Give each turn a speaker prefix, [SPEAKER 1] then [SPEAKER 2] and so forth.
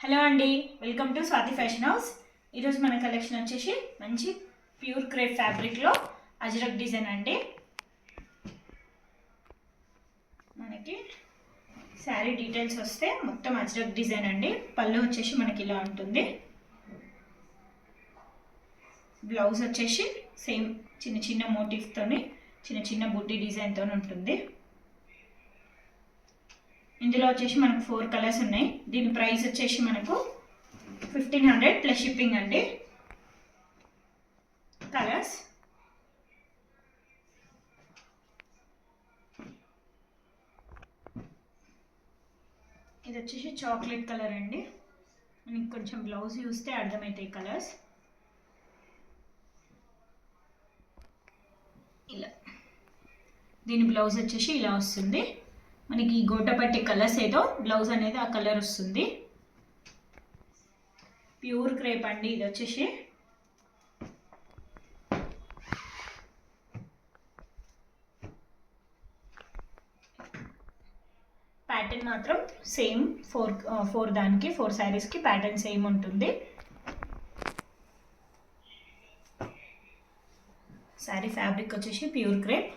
[SPEAKER 1] Hello అండి, welcome to Swathi fashion house. ఈరోజు మన కలెక్షన్ వచ్చేసి మంచి ప్యూర్ క్రేప్ ఫ్యాబ్రిక్లో అజ్రక్ డిజైన్ అండి. మనకి శారీ డీటెయిల్స్ వస్తే మొత్తం అజ్రక్ డిజైన్ అండి. పళ్ళు వచ్చేసి మనకి ఇలా ఉంటుంది. బ్లౌజ్ వచ్చేసి సేమ్ చిన్న చిన్న మోటివ్తోని చిన్న చిన్న బుట్టి డిజైన్తో ఉంటుంది. ఇందులో వచ్చేసి మనకు 4 కలర్స్ ఉన్నాయి. దీని ప్రైస్ వచ్చేసి మనకు 1500 ప్లస్ షిప్పింగ్ అండి. కలర్స్ ఇది వచ్చేసి చాక్లెట్ కలర్ అండి. మనకి కొంచెం బ్లౌజ్ చూస్తే అర్థమవుతాయి కలర్స్. ఇలా దీని బ్లౌజ్ వచ్చేసి ఇలా వస్తుంది. మనకి గోటపట్టి కలర్స్ ఏదో బ్లౌజ్ అనేది ఆ కలర్ వస్తుంది. ప్యూర్ క్రేప్ అండి. ఇది వచ్చేసి ప్యాటర్న్ మాత్రం సేమ్ ఫోర్ దానికి 4 శారీస్కి ప్యాటర్న్ సేమ్ ఉంటుంది. శారీ ఫ్యాబ్రిక్ వచ్చేసి ప్యూర్ క్రేప్.